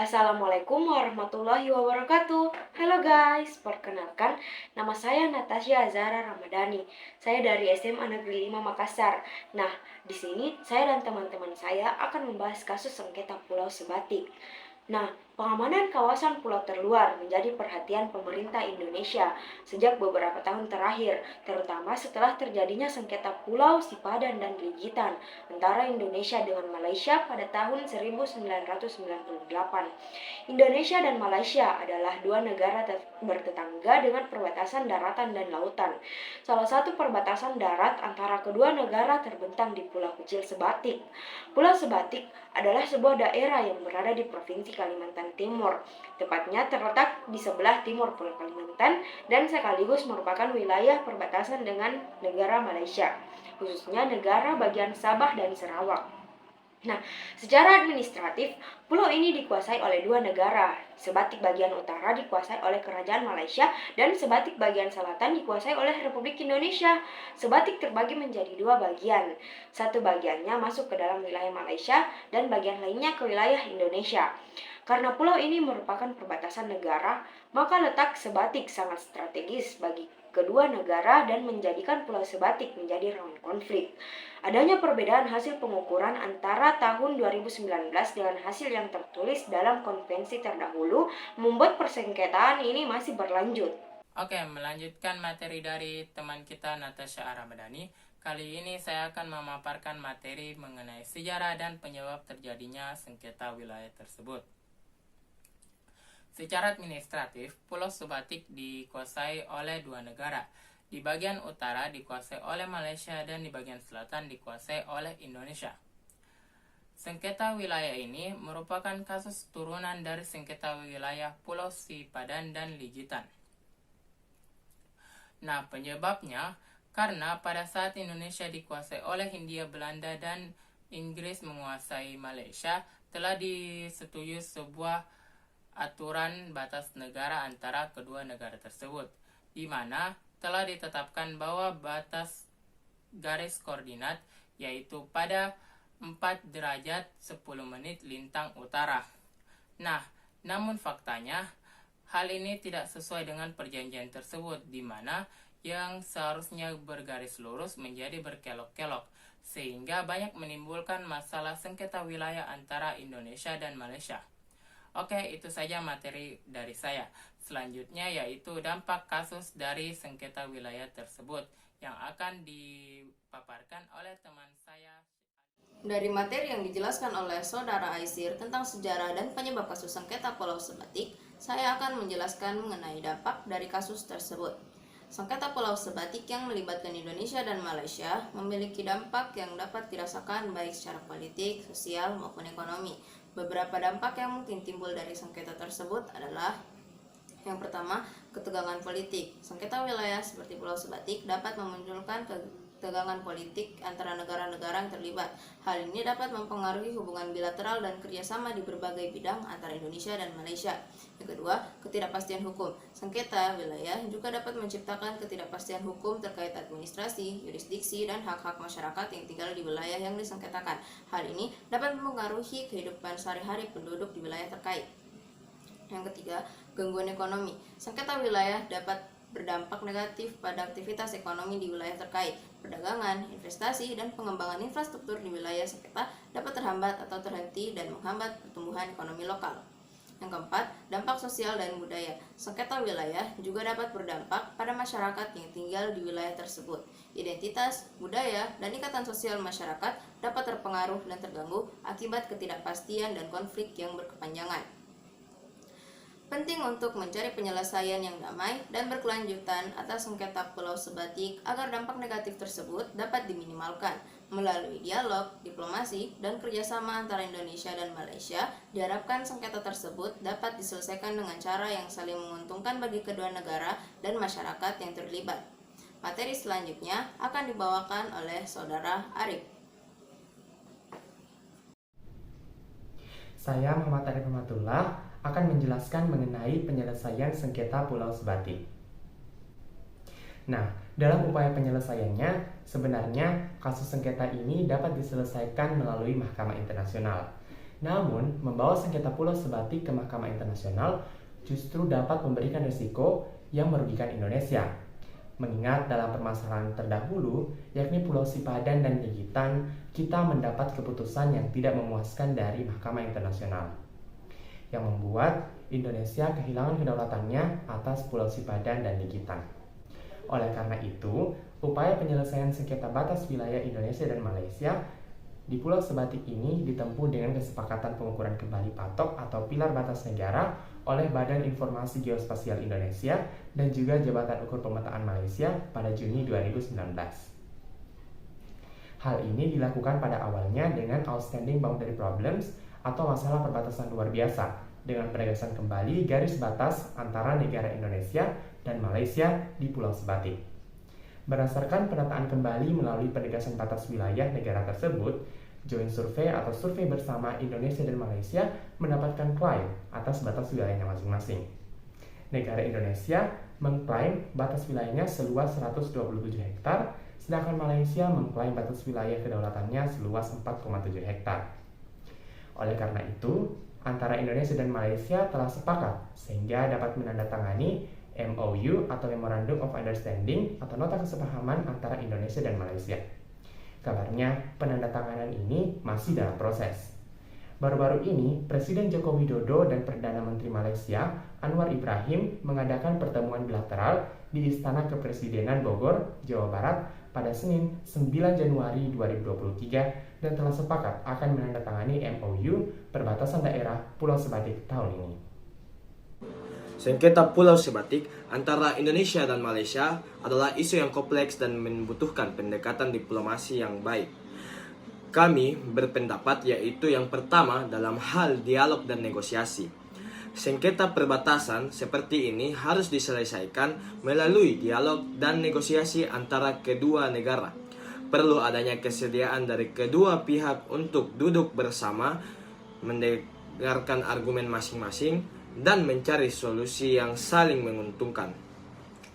Assalamualaikum warahmatullahi wabarakatuh. Halo guys, perkenalkan nama saya Natasha Azara Ramadhani. Saya dari SMA Negeri 5 Makassar. Nah, di sini saya dan teman-teman saya akan membahas kasus sengketa Pulau Sebatik. Nah, pengamanan kawasan pulau terluar menjadi perhatian pemerintah Indonesia sejak beberapa tahun terakhir, terutama setelah terjadinya sengketa Pulau Sipadan dan Ligitan antara Indonesia dengan Malaysia pada tahun 1998. Indonesia dan Malaysia adalah dua negara bertetangga dengan perbatasan daratan dan lautan. Salah satu perbatasan darat antara kedua negara terbentang di Pulau Kecil Sebatik. Pulau Sebatik adalah sebuah daerah yang berada di Provinsi Kalimantan Timur, tepatnya terletak di sebelah timur Pulau Kalimantan dan sekaligus merupakan wilayah perbatasan dengan negara Malaysia, khususnya negara bagian Sabah dan Sarawak. Nah, secara administratif, pulau ini dikuasai oleh dua negara. Sebatik bagian utara dikuasai oleh Kerajaan Malaysia dan Sebatik bagian selatan dikuasai oleh Republik Indonesia. Sebatik terbagi menjadi dua bagian. Satu bagiannya masuk ke dalam wilayah Malaysia dan bagian lainnya ke wilayah Indonesia. Karena pulau ini merupakan perbatasan negara, maka letak Sebatik sangat strategis bagi kedua negara dan menjadikan Pulau Sebatik menjadi rawan konflik. Adanya perbedaan hasil pengukuran antara tahun 2019 dengan hasil yang tertulis dalam konvensi terdahulu membuat persengketaan ini masih berlanjut. Oke, melanjutkan materi dari teman kita Natasha Ramadhani. Kali ini saya akan memaparkan materi mengenai sejarah dan penyebab terjadinya sengketa wilayah tersebut. Secara administratif, Pulau Sebatik dikuasai oleh dua negara. Di bagian utara dikuasai oleh Malaysia dan di bagian selatan dikuasai oleh Indonesia. Sengketa wilayah ini merupakan kasus turunan dari sengketa wilayah Pulau Sipadan dan Ligitan. Nah, penyebabnya karena pada saat Indonesia dikuasai oleh Hindia Belanda dan Inggris menguasai Malaysia, telah disetujui sebuah aturan batas negara antara kedua negara tersebut, di mana telah ditetapkan bahwa batas garis koordinat yaitu pada 4 derajat 10 menit lintang utara. Nah, namun faktanya hal ini tidak sesuai dengan perjanjian tersebut, di mana yang seharusnya bergaris lurus menjadi berkelok-kelok, sehingga banyak menimbulkan masalah sengketa wilayah antara Indonesia dan Malaysia. Oke, itu saja materi dari saya. Selanjutnya yaitu dampak kasus dari sengketa wilayah tersebut yang akan dipaparkan oleh teman saya. Dari materi yang dijelaskan oleh Saudara Aisir tentang sejarah dan penyebab kasus sengketa Pulau Sebatik, saya akan menjelaskan mengenai dampak dari kasus tersebut. Sengketa Pulau Sebatik yang melibatkan Indonesia dan Malaysia memiliki dampak yang dapat dirasakan baik secara politik, sosial, maupun ekonomi. Beberapa dampak yang mungkin timbul dari sengketa tersebut adalah: yang pertama, ketegangan politik. Sengketa wilayah seperti Pulau Sebatik dapat memunculkan ketegangan politik antara negara-negara yang terlibat. Hal ini dapat mempengaruhi hubungan bilateral dan kerjasama di berbagai bidang antara Indonesia dan Malaysia. Yang kedua, ketidakpastian hukum. Sengketa wilayah juga dapat menciptakan ketidakpastian hukum terkait administrasi, yurisdiksi, dan hak-hak masyarakat yang tinggal di wilayah yang disengketakan. Hal ini dapat mempengaruhi kehidupan sehari-hari penduduk di wilayah terkait. Yang ketiga, gangguan ekonomi. Sengketa wilayah dapat berdampak negatif pada aktivitas ekonomi di wilayah terkait. Perdagangan, investasi, dan pengembangan infrastruktur di wilayah sengketa dapat terhambat atau terhenti dan menghambat pertumbuhan ekonomi lokal. Yang keempat, dampak sosial dan budaya. Sengketa wilayah juga dapat berdampak pada masyarakat yang tinggal di wilayah tersebut. Identitas, budaya, dan ikatan sosial masyarakat dapat terpengaruh dan terganggu akibat ketidakpastian dan konflik yang berkepanjangan. Penting untuk mencari penyelesaian yang damai dan berkelanjutan atas sengketa Pulau Sebatik agar dampak negatif tersebut dapat diminimalkan. Melalui dialog, diplomasi, dan kerjasama antara Indonesia dan Malaysia, diharapkan sengketa tersebut dapat diselesaikan dengan cara yang saling menguntungkan bagi kedua negara dan masyarakat yang terlibat. Materi selanjutnya akan dibawakan oleh Saudara Arif. Saya Muhammad Arif Rahmatullah akan menjelaskan mengenai penyelesaian sengketa Pulau Sebatik. Nah, dalam upaya penyelesaiannya, sebenarnya kasus sengketa ini dapat diselesaikan melalui Mahkamah Internasional. Namun, membawa sengketa Pulau Sebatik ke Mahkamah Internasional justru dapat memberikan risiko yang merugikan Indonesia. Mengingat dalam permasalahan terdahulu, yakni Pulau Sipadan dan Legitan, kita mendapat keputusan yang tidak memuaskan dari Mahkamah Internasional, yang membuat Indonesia kehilangan kedaulatannya atas Pulau Sipadan dan Legitan. Oleh karena itu, upaya penyelesaian sengketa batas wilayah Indonesia dan Malaysia di Pulau Sebatik ini ditempuh dengan kesepakatan pengukuran kembali patok atau pilar batas negara oleh Badan Informasi Geospasial Indonesia dan juga Jabatan Ukur Pemetaan Malaysia pada Juni 2019. Hal ini dilakukan pada awalnya dengan Outstanding Boundary Problems atau masalah perbatasan luar biasa dengan penegasan kembali garis batas antara negara Indonesia dan Malaysia di Pulau Sebatik. Berdasarkan penataan kembali melalui penegasan batas wilayah negara tersebut, Joint Survey atau survei bersama Indonesia dan Malaysia mendapatkan klaim atas batas wilayahnya masing-masing. Negara Indonesia mengklaim batas wilayahnya seluas 127 hektar, sedangkan Malaysia mengklaim batas wilayah kedaulatannya seluas 4,7 hektar. Oleh karena itu, antara Indonesia dan Malaysia telah sepakat sehingga dapat menandatangani MOU atau Memorandum of Understanding atau nota kesepahaman antara Indonesia dan Malaysia. Kabarnya, penandatanganan ini masih dalam proses. Baru-baru ini, Presiden Joko Widodo dan Perdana Menteri Malaysia, Anwar Ibrahim, mengadakan pertemuan bilateral di Istana Kepresidenan Bogor, Jawa Barat pada Senin 9 Januari 2023 dan telah sepakat akan menandatangani MOU perbatasan daerah Pulau Sebatik tahun ini. Sengketa Pulau Sebatik antara Indonesia dan Malaysia adalah isu yang kompleks dan membutuhkan pendekatan diplomasi yang baik. Kami berpendapat yaitu yang pertama dalam hal dialog dan negosiasi. Sengketa perbatasan seperti ini harus diselesaikan melalui dialog dan negosiasi antara kedua negara. Perlu adanya kesediaan dari kedua pihak untuk duduk bersama, mendengarkan argumen masing-masing, dan mencari solusi yang saling menguntungkan.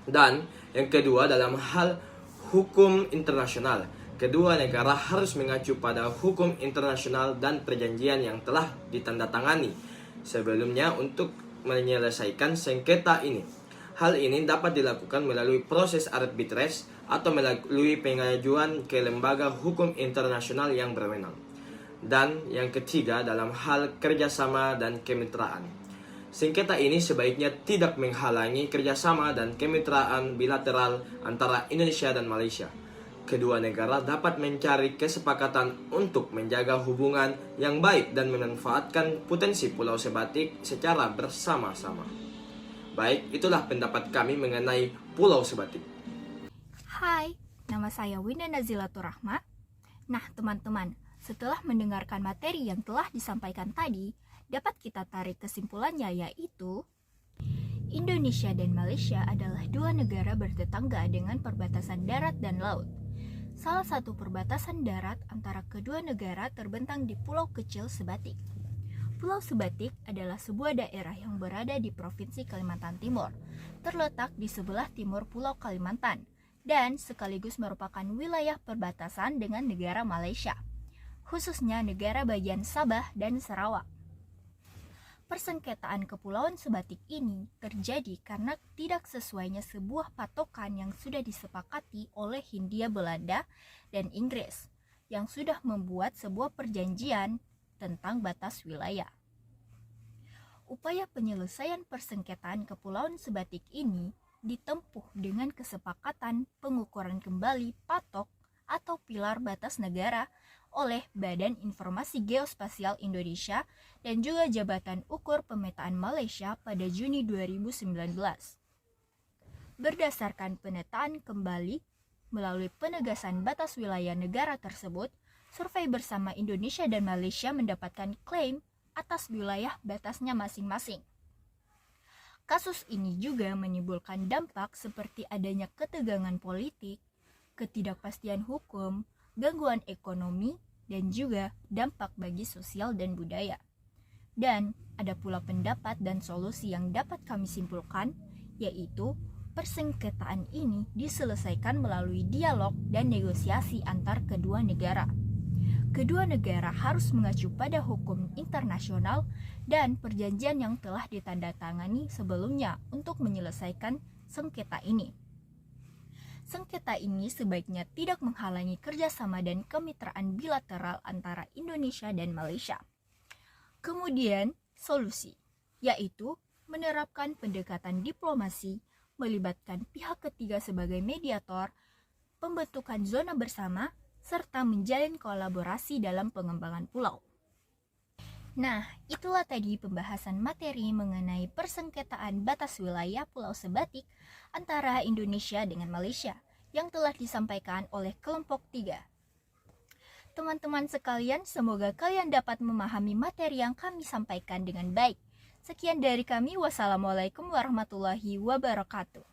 Dan yang kedua dalam hal hukum internasional. Kedua negara harus mengacu pada hukum internasional dan perjanjian yang telah ditandatangani sebelumnya untuk menyelesaikan sengketa ini. Hal ini dapat dilakukan melalui proses arbitrase atau melalui pengajuan ke lembaga hukum internasional yang berwenang. Dan yang ketiga dalam hal kerjasama dan kemitraan. Sengketa ini sebaiknya tidak menghalangi kerjasama dan kemitraan bilateral antara Indonesia dan Malaysia. Kedua negara dapat mencari kesepakatan untuk menjaga hubungan yang baik dan memanfaatkan potensi Pulau Sebatik secara bersama-sama. Baik, itulah pendapat kami mengenai Pulau Sebatik. Hai, nama saya Winda Nazilatur Rahma. Nah, teman-teman, setelah mendengarkan materi yang telah disampaikan tadi, dapat kita tarik kesimpulannya yaitu Indonesia dan Malaysia adalah dua negara bertetangga dengan perbatasan darat dan laut. Salah satu perbatasan darat antara kedua negara terbentang di Pulau Kecil Sebatik. Pulau Sebatik adalah sebuah daerah yang berada di Provinsi Kalimantan Timur, terletak di sebelah timur Pulau Kalimantan, dan sekaligus merupakan wilayah perbatasan dengan negara Malaysia, khususnya negara bagian Sabah dan Sarawak. Persengketaan Kepulauan Sebatik ini terjadi karena tidak sesuainya sebuah patokan yang sudah disepakati oleh Hindia Belanda dan Inggris yang sudah membuat sebuah perjanjian tentang batas wilayah. Upaya penyelesaian persengketaan Kepulauan Sebatik ini ditempuh dengan kesepakatan pengukuran kembali patok atau pilar batas negara oleh Badan Informasi Geospasial Indonesia dan juga Jabatan Ukur Pemetaan Malaysia pada Juni 2019. Berdasarkan pemetaan kembali melalui penegasan batas wilayah negara tersebut, survei bersama Indonesia dan Malaysia mendapatkan klaim atas wilayah batasnya masing-masing. Kasus ini juga menimbulkan dampak seperti adanya ketegangan politik, ketidakpastian hukum, gangguan ekonomi, dan juga dampak bagi sosial dan budaya. Dan ada pula pendapat dan solusi yang dapat kami simpulkan, yaitu persengketaan ini diselesaikan melalui dialog dan negosiasi antar kedua negara. kedua negara harus mengacu pada hukum internasional dan perjanjian yang telah ditandatangani sebelumnya untuk menyelesaikan sengketa ini. Sengketa ini sebaiknya tidak menghalangi kerjasama dan kemitraan bilateral antara Indonesia dan Malaysia. Kemudian, solusi, yaitu menerapkan pendekatan diplomasi, melibatkan pihak ketiga sebagai mediator, pembentukan zona bersama, serta menjalin kolaborasi dalam pengembangan pulau. Nah, itulah tadi pembahasan materi mengenai persengketaan batas wilayah Pulau Sebatik antara Indonesia dengan Malaysia yang telah disampaikan oleh kelompok 3. Teman-teman sekalian, semoga kalian dapat memahami materi yang kami sampaikan dengan baik. Sekian dari kami, wassalamualaikum warahmatullahi wabarakatuh.